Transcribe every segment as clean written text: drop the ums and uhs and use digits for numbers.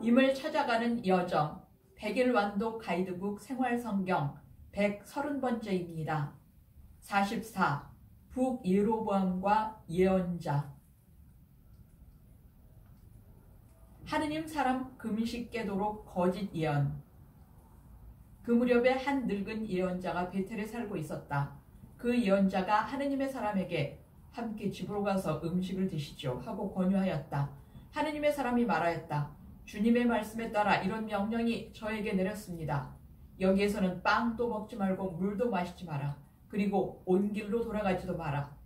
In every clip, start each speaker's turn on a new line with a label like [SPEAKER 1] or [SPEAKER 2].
[SPEAKER 1] 임을 찾아가는 여정 100일 완독 가이드북 생활성경 130번째입니다. 44. 북예로보암과 예언자. 하느님 사람 금식 깨도록 거짓 예언. 그 무렵에 한 늙은 예언자가 베텔에 살고 있었다. 그 예언자가 하느님의 사람에게 함께 집으로 가서 음식을 드시죠 하고 권유하였다. 하느님의 사람이 말하였다. 주님의 말씀에 따라 이런 명령이 저에게 내렸습니다. 여기에서는 빵도 먹지 말고 물도 마시지 마라. 그리고 온 길로 돌아가지도 마라.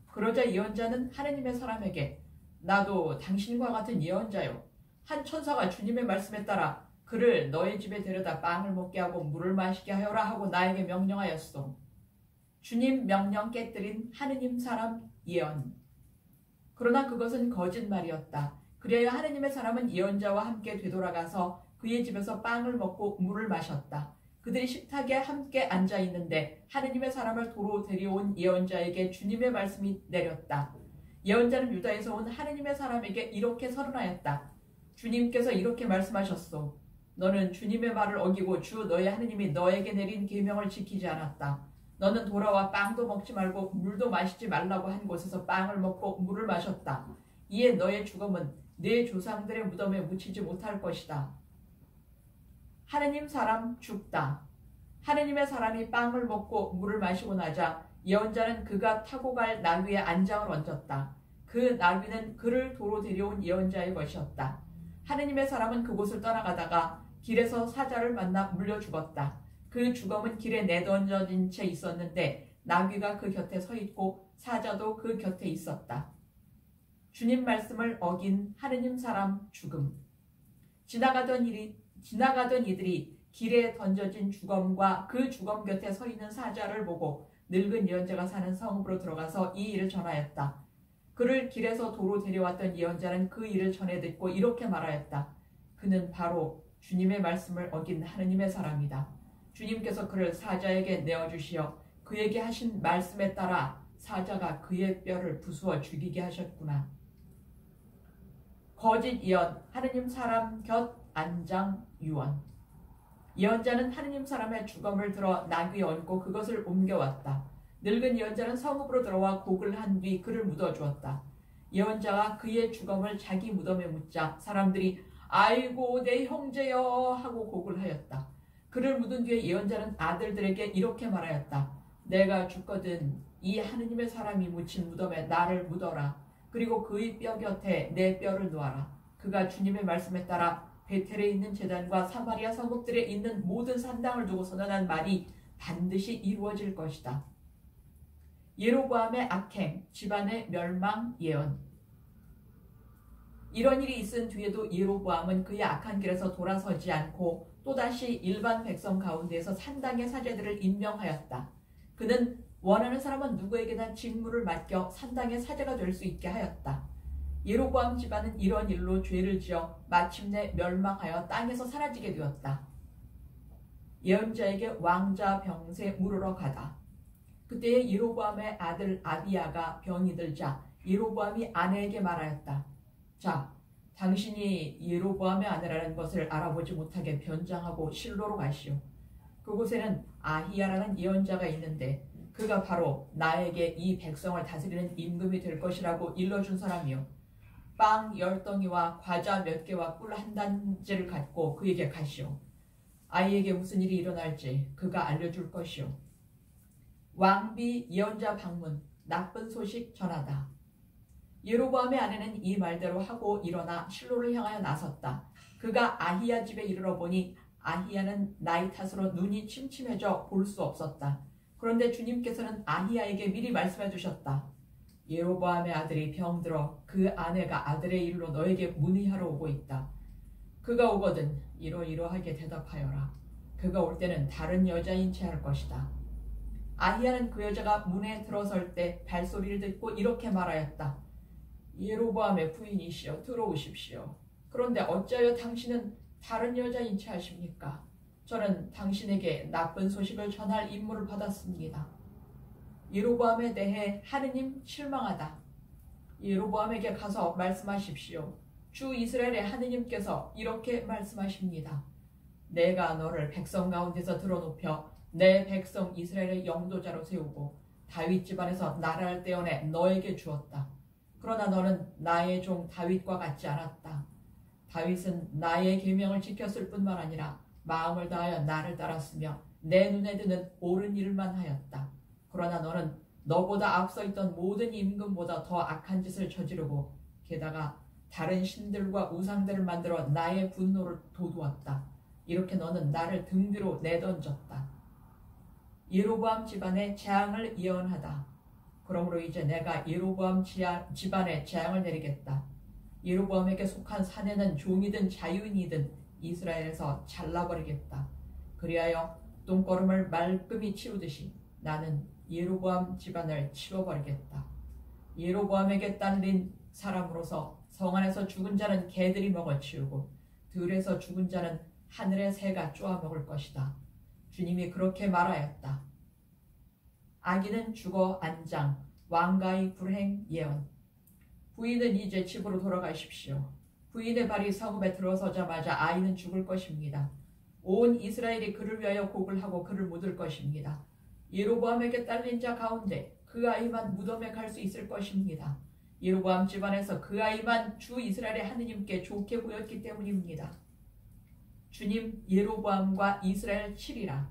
[SPEAKER 1] 그러자 예언자는 하느님의 사람에게 나도 당신과 같은 예언자요. 한 천사가 주님의 말씀에 따라 그를 너의 집에 데려다 빵을 먹게 하고 물을 마시게 하여라 하고 나에게 명령하였소. 주님 명령 깨뜨린 하느님 사람 예언. 그러나 그것은 거짓말이었다. 그래야 하느님의 사람은 예언자와 함께 되돌아가서 그의 집에서 빵을 먹고 물을 마셨다. 그들이 식탁에 함께 앉아 있는데 하느님의 사람을 도로 데려온 예언자에게 주님의 말씀이 내렸다. 예언자는 유다에서 온 하느님의 사람에게 이렇게 선언하였다. 주님께서 이렇게 말씀하셨소. 너는 주님의 말을 어기고 주 너의 하느님이 너에게 내린 계명을 지키지 않았다. 너는 돌아와 빵도 먹지 말고 물도 마시지 말라고 한 곳에서 빵을 먹고 물을 마셨다. 이에 너의 죽음은 네 조상들의 무덤에 묻히지 못할 것이다. 하느님 사람 죽다. 하느님의 사람이 빵을 먹고 물을 마시고 나자 예언자는 그가 타고 갈 나귀에 안장을 얹었다. 그 나귀는 그를 도로 데려온 예언자의 것이었다. 하느님의 사람은 그곳을 떠나가다가 길에서 사자를 만나 물려 죽었다. 그 죽음은 길에 내던져진 채 있었는데 나귀가 그 곁에 서 있고 사자도 그 곁에 있었다. 주님 말씀을 어긴 하느님 사람 죽음. 지나가던 이들이 길에 던져진 죽음과 그 죽음 곁에 서 있는 사자를 보고 늙은 예언자가 사는 성읍으로 들어가서 이 일을 전하였다. 그를 길에서 도로 데려왔던 예언자는 그 일을 전해 듣고 이렇게 말하였다. 그는 바로 주님의 말씀을 어긴 하느님의 사람이다. 주님께서 그를 사자에게 내어주시어 그에게 하신 말씀에 따라 사자가 그의 뼈를 부수어 죽이게 하셨구나. 거짓 예언, 하느님 사람 곁 안장 유언. 예언자는 하느님 사람의 죽음을 들어 나귀에 얹고 그것을 옮겨왔다. 늙은 예언자는 성읍으로 들어와 곡을 한 뒤 그를 묻어주었다. 예언자가 그의 죽음을 자기 무덤에 묻자 사람들이 아이고 내 형제여 하고 곡을 하였다. 그를 묻은 뒤에 예언자는 아들들에게 이렇게 말하였다. 내가 죽거든 이 하느님의 사람이 묻힌 무덤에 나를 묻어라. 그리고 그의 뼈 곁에 내 뼈를 놓아라. 그가 주님의 말씀에 따라 베텔에 있는 제단과 사마리아 성읍들에 있는 모든 산당을 두고 선언한 말이 반드시 이루어질 것이다. 예로보암의 악행, 집안의 멸망 예언. 이런 일이 있은 뒤에도 예로보암은 그의 악한 길에서 돌아서지 않고 또다시 일반 백성 가운데에서 산당의 사제들을 임명하였다. 그는 원하는 사람은 누구에게나 직무를 맡겨 산당의 사제가 될 수 있게 하였다. 예로보암 집안은 이런 일로 죄를 지어 마침내 멸망하여 땅에서 사라지게 되었다. 예언자에게 왕자 병세 물으러 가다. 그때에 예로보암의 아들 아비야가 병이 들자 예로보암이 아내에게 말하였다. 자, 당신이 예로보암의 아내라는 것을 알아보지 못하게 변장하고 실로로 가시오. 그곳에는 아히야라는 예언자가 있는데 그가 바로 나에게 이 백성을 다스리는 임금이 될 것이라고 일러준 사람이요. 빵 10덩이와 과자 몇 개와 꿀 한 단지를 갖고 그에게 가시오. 아이에게 무슨 일이 일어날지 그가 알려줄 것이오. 왕비 예언자 방문, 나쁜 소식 전하다. 예로보암의 아내는 이 말대로 하고 일어나 실로를 향하여 나섰다. 그가 아히야 집에 이르러 보니 아히야는 나이 탓으로 눈이 침침해져 볼 수 없었다. 그런데 주님께서는 아히야에게 미리 말씀해 주셨다. 예로보암의 아들이 병들어 그 아내가 아들의 일로 너에게 문의하러 오고 있다. 그가 오거든 이러이러하게 대답하여라. 그가 올 때는 다른 여자인 채 할 것이다. 아히야는 그 여자가 문에 들어설 때 발소리를 듣고 이렇게 말하였다. 예로보암의 부인이시여 들어오십시오. 그런데 어찌하여 당신은 다른 여자인 채 하십니까? 저는 당신에게 나쁜 소식을 전할 임무를 받았습니다. 예로보암에 대해 하느님 실망하다. 예로보암에게 가서 말씀하십시오. 주 이스라엘의 하느님께서 이렇게 말씀하십니다. 내가 너를 백성 가운데서 들어눕혀 내 백성 이스라엘의 영도자로 세우고 다윗 집안에서 나라를 떼어내 너에게 주었다. 그러나 너는 나의 종 다윗과 같지 않았다. 다윗은 나의 계명을 지켰을 뿐만 아니라 마음을 다하여 나를 따랐으며 내 눈에 드는 옳은 일만 하였다. 그러나 너는 너보다 앞서 있던 모든 임금보다 더 악한 짓을 저지르고 게다가 다른 신들과 우상들을 만들어 나의 분노를 돋우었다. 이렇게 너는 나를 등 뒤로 내던졌다. 예로보암 집안에 재앙을 예언하다. 그러므로 이제 내가 예로보암 집안에 재앙을 내리겠다. 예로보암에게 속한 사내는 종이든 자유인이든 이스라엘에서 잘라버리겠다. 그리하여 똥거름을 말끔히 치우듯이 나는 예로보암 집안을 치워버리겠다. 예로보암에게 딸린 사람으로서 성 안에서 죽은 자는 개들이 먹어치우고 들에서 죽은 자는 하늘의 새가 쪼아먹을 것이다. 주님이 그렇게 말하였다. 아기는 죽어 안장, 왕가의 불행 예언. 부인은 이제 집으로 돌아가십시오. 부인의 발이 성읍에 들어서자마자 아이는 죽을 것입니다. 온 이스라엘이 그를 위하여 곡을 하고 그를 묻을 것입니다. 예로보암에게 딸린 자 가운데 그 아이만 무덤에 갈 수 있을 것입니다. 예로보암 집안에서 그 아이만 주 이스라엘의 하느님께 좋게 보였기 때문입니다. 주님 예로보암과 이스라엘 치리라.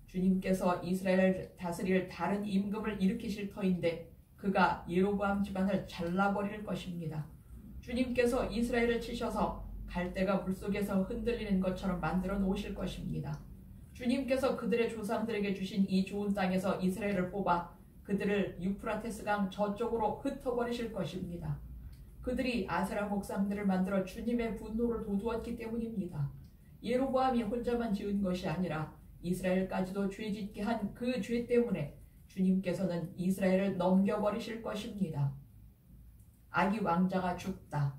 [SPEAKER 1] 주님께서 이스라엘을 다스릴 다른 임금을 일으키실 터인데 그가 예로보암 집안을 잘라버릴 것입니다. 주님께서 이스라엘을 치셔서 갈대가 물속에서 흔들리는 것처럼 만들어 놓으실 것입니다. 주님께서 그들의 조상들에게 주신 이 좋은 땅에서 이스라엘을 뽑아 그들을 유프라테스 강 저쪽으로 흩어버리실 것입니다. 그들이 아세라 목상들을 만들어 주님의 분노를 돋우었기 때문입니다. 예로보암이 혼자만 지은 것이 아니라 이스라엘까지도 죄짓게 한 그 죄 때문에 주님께서는 이스라엘을 넘겨버리실 것입니다. 아기 왕자가 죽다.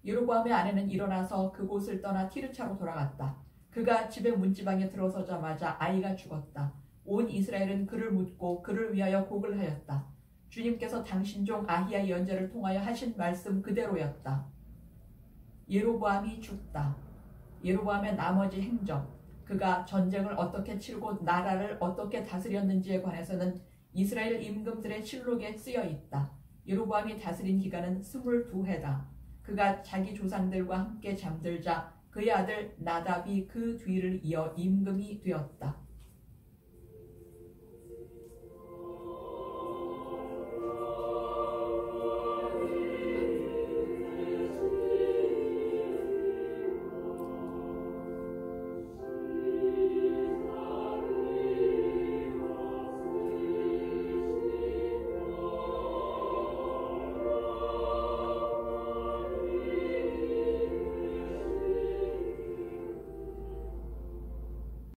[SPEAKER 1] 예로보암의 아내는 일어나서 그곳을 떠나 티르차로 돌아갔다. 그가 집의 문지방에 들어서자마자 아이가 죽었다. 온 이스라엘은 그를 묻고 그를 위하여 곡을 하였다. 주님께서 당신 종 아히야의 연재를 통하여 하신 말씀 그대로였다. 예로보암이 죽다. 예로보암의 나머지 행적, 그가 전쟁을 어떻게 치르고 나라를 어떻게 다스렸는지에 관해서는 이스라엘 임금들의 실록에 쓰여 있다. 예로보암이 다스린 기간은 22해다. 그가 자기 조상들과 함께 잠들자 그의 아들 나답이 그 뒤를 이어 임금이 되었다.